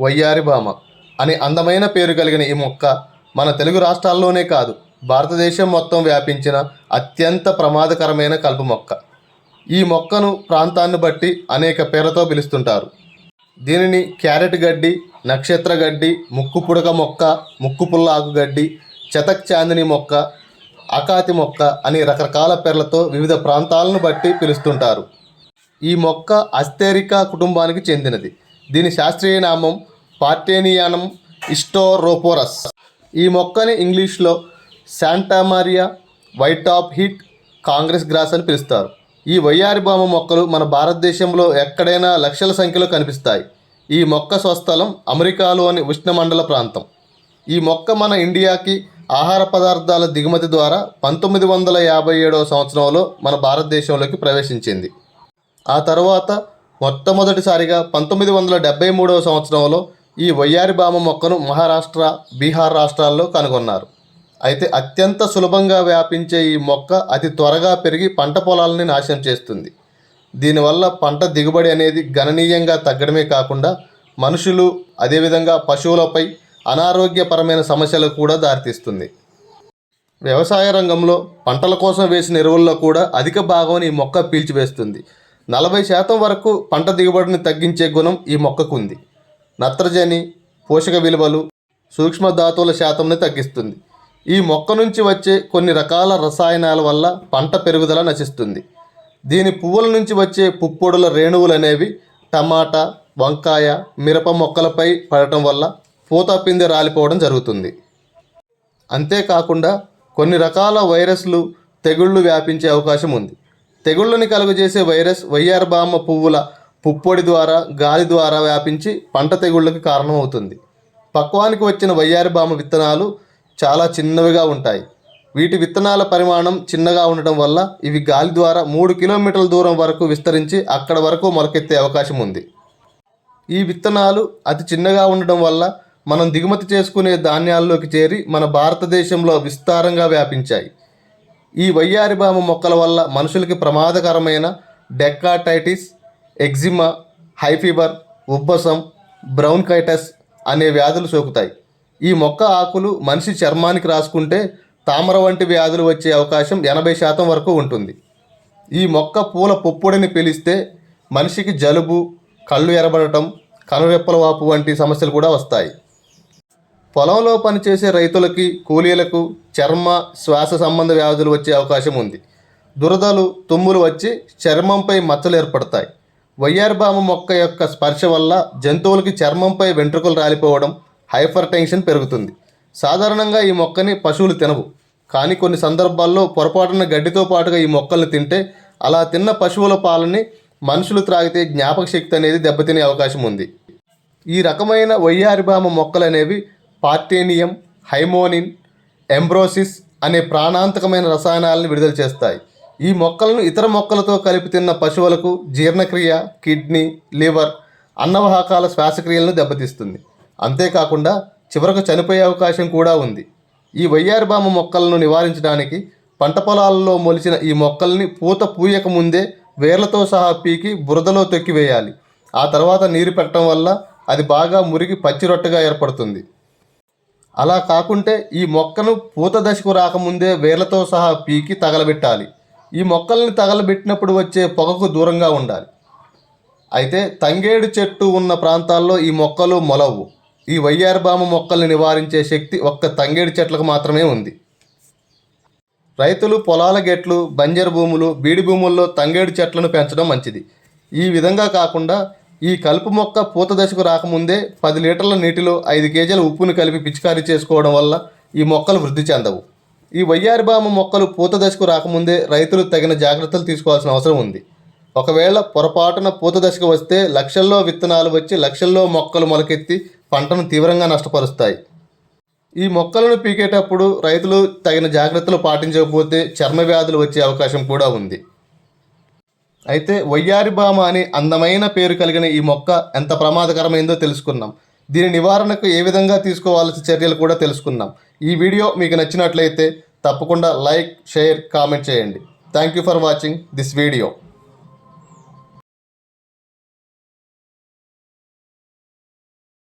వయ్యారి భామ అనే అందమైన పేరు కలిగిన ఈ మొక్క మన తెలుగు రాష్ట్రాల్లోనే కాదు, భారతదేశం మొత్తం వ్యాపించిన అత్యంత ప్రమాదకరమైన కలుపు మొక్క. ఈ మొక్కను ప్రాంతాన్ని బట్టి అనేక పేర్లతో పిలుస్తుంటారు. దీనిని క్యారెట్ గడ్డి, నక్షత్ర గడ్డి, ముక్కు పుడక మొక్క, ముక్కు పుల్ల ఆకు గడ్డి, చతక్ చాందిని మొక్క, అకాతి మొక్క అని రకరకాల పేర్లతో వివిధ ప్రాంతాలను బట్టి పిలుస్తుంటారు. ఈ మొక్క అస్తేరికా కుటుంబానికి చెందినది. దీని శాస్త్రీయ నామం పార్టేనియానం ఇస్టోరోపోరస్. ఈ మొక్కని ఇంగ్లీష్లో శాంటామారియా, వైట్ టాప్ హిట్, కాంగ్రెస్ గ్రాస్ అని పిలుస్తారు. ఈ వయ్యారి భామ మొక్కలు మన భారతదేశంలో ఎక్కడైనా లక్షల సంఖ్యలో కనిపిస్తాయి. ఈ మొక్క స్వస్థలం అమెరికాలోని ఉష్ణమండల ప్రాంతం. ఈ మొక్క మన ఇండియాకి ఆహార పదార్థాల దిగుమతి ద్వారా 1957వ సంవత్సరంలో మన భారతదేశంలోకి ప్రవేశించింది. ఆ తర్వాత మొట్టమొదటిసారిగా 1973వ సంవత్సరంలో ఈ వయ్యారి భామ మొక్కను మహారాష్ట్ర, బీహార్ రాష్ట్రాల్లో కనుగొన్నారు. అయితే అత్యంత సులభంగా వ్యాపించే ఈ మొక్క అతి త్వరగా పెరిగి పంట పొలాలని నాశనం చేస్తుంది. దీనివల్ల పంట దిగుబడి అనేది గణనీయంగా తగ్గడమే కాకుండా మనుషులు, అదేవిధంగా పశువులపై అనారోగ్యపరమైన సమస్యలకు కూడా దారితీస్తుంది. వ్యవసాయ రంగంలో పంటల కోసం వేసిన ఎరువుల్లో కూడా అధిక భాగం ఈ మొక్క పీల్చివేస్తుంది. 40% వరకు పంట దిగుబడిని తగ్గించే గుణం ఈ మొక్కకు ఉంది. నత్రజని, పోషక విలువలు, సూక్ష్మ ధాతువుల శాతంని తగ్గిస్తుంది. ఈ మొక్క నుంచి వచ్చే కొన్ని రకాల రసాయనాల వల్ల పంట పెరుగుదల నశిస్తుంది. దీని పువ్వుల నుంచి వచ్చే పుప్పొడుల రేణువులు అనేవి టమాటా, వంకాయ, మిరప మొక్కలపై పడటం వల్ల పూత పిందె రాలిపోవడం జరుగుతుంది. అంతేకాకుండా కొన్ని రకాల వైరస్లు, తెగుళ్ళు వ్యాపించే అవకాశం ఉంది. తెగుళ్ళని కలుగజేసే వైరస్ వయ్యారి భామ పువ్వుల పుప్పొడి ద్వారా, గాలి ద్వారా వ్యాపించి పంట తెగుళ్ళకి కారణమవుతుంది. పక్వానికి వచ్చిన వయ్యారి భామ విత్తనాలు చాలా చిన్నవిగా ఉంటాయి. వీటి విత్తనాల పరిమాణం చిన్నగా ఉండటం వల్ల ఇవి గాలి ద్వారా 3 కిలోమీటర్ల దూరం వరకు విస్తరించి అక్కడ వరకు మొలకెత్తే అవకాశం ఉంది. ఈ విత్తనాలు అతి చిన్నగా ఉండటం వల్ల మనం దిగుమతి చేసుకునే ధాన్యాల్లోకి చేరి మన భారతదేశంలో విస్తారంగా వ్యాపించాయి. ఈ వయ్యారి భామ మొక్కల వల్ల మనుషులకి ప్రమాదకరమైన డెక్కాటైటిస్, ఎగ్జిమా, హై ఫీవర్, ఉబ్బసం, బ్రౌన్కైటిస్ అనే వ్యాధులు సోకుతాయి. ఈ మొక్క ఆకులు మనిషి చర్మానికి రాసుకుంటే తామర వంటి వ్యాధులు వచ్చే అవకాశం 80% వరకు ఉంటుంది. ఈ మొక్క పూల పుప్పొడిని పీలిస్తే మనిషికి జలుబు, కళ్ళు ఎర్రబడటం, కనురెప్పల వాపు వంటి సమస్యలు కూడా వస్తాయి. పొలంలో పనిచేసే రైతులకి, కూలీలకు చర్మ, శ్వాస సంబంధ వ్యాధులు వచ్చే అవకాశం ఉంది. దురదలు, తుమ్ములు వచ్చి చర్మంపై మచ్చలు ఏర్పడతాయి. వయ్యారి భామ మొక్క యొక్క స్పర్శ వల్ల జంతువులకి చర్మంపై వెంట్రుకలు రాలిపోవడం, హైపర్ టెన్షన్ పెరుగుతుంది. సాధారణంగా ఈ మొక్కని పశువులు తినవు, కానీ కొన్ని సందర్భాల్లో పొరపాటున గడ్డితో పాటుగా ఈ మొక్కల్ని తింటే అలా తిన్న పశువుల పాలని మనుషులు త్రాగితే జ్ఞాపక శక్తి అనేది దెబ్బతినే అవకాశం ఉంది. ఈ రకమైన వయ్యారి భామ మొక్కలు అనేవి పార్టేనియం, హైమోనిన్, ఎంబ్రోసిస్ అనే ప్రాణాంతకమైన రసాయనాలను విడుదల చేస్తాయి. ఈ మొక్కలను ఇతర మొక్కలతో కలిపి తిన్న పశువులకు జీర్ణక్రియ, కిడ్నీ, లివర్, అన్నవాహకాల శ్వాసక్రియలను దెబ్బతీస్తుంది. అంతేకాకుండా చివరకు చనిపోయే అవకాశం కూడా ఉంది. ఈ వయ్యారి భామ మొక్కలను నివారించడానికి పంట పొలాలలో మొలిచిన ఈ మొక్కల్ని పూత పూయక ముందే వేర్లతో సహా పీకి బురదలో తొక్కివేయాలి. ఆ తర్వాత నీరు పెట్టడం వల్ల అది బాగా మురిగి పచ్చి రొట్టెగా ఏర్పడుతుంది. అలా కాకుంటే ఈ మొక్కను పూత దశకు రాకముందే వేర్లతో సహా పీకి తగలబెట్టాలి. ఈ మొక్కల్ని తగలబెట్టినప్పుడు వచ్చే పొగకు దూరంగా ఉండాలి. అయితే తంగేడు చెట్టు ఉన్న ప్రాంతాల్లో ఈ మొక్కలు మొలవు. ఈ వయ్యారి భామ మొక్కల్ని నివారించే శక్తి ఒక్క తంగేడు చెట్లకు మాత్రమే ఉంది. రైతులు పొలాల గెట్లు, బంజరు భూములు, బీడి భూముల్లో తంగేడు చెట్లను పెంచడం మంచిది. ఈ విధంగా కాకుండా ఈ కలుపు మొక్క పూత దశకు రాకముందే 10 లీటర్ల నీటిలో 5 కేజీల ఉప్పును కలిపి పిచికారీ చేసుకోవడం వల్ల ఈ మొక్కలు వృద్ధి చెందవు. ఈ వయ్యారి భామ మొక్కలు పూత దశకు రాకముందే రైతులు తగిన జాగ్రత్తలు తీసుకోవాల్సిన అవసరం ఉంది. ఒకవేళ పొరపాటున పూత దశకు వస్తే లక్షల్లో విత్తనాలు వచ్చి లక్షల్లో మొక్కలు మొలకెత్తి పంటను తీవ్రంగా నష్టపరుస్తాయి. ఈ మొక్కలను పీకేటప్పుడు రైతులు తగిన జాగ్రత్తలు పాటించకపోతే చర్మ వ్యాధులు వచ్చే అవకాశం కూడా ఉంది. అయితే వయ్యారి భామ అనే అందమైన పేరు కలిగిన ఈ మొక్క ఎంత ప్రమాదకరమైందో తెలుసుకున్నాం. దీని నివారణకు ఏ విధంగా తీసుకోవాల్సిన చర్యలు కూడా తెలుసుకున్నాం. ఈ వీడియో మీకు నచ్చినట్లయితే తప్పకుండా లైక్, షేర్, కామెంట్ చేయండి. Thank you for watching this video.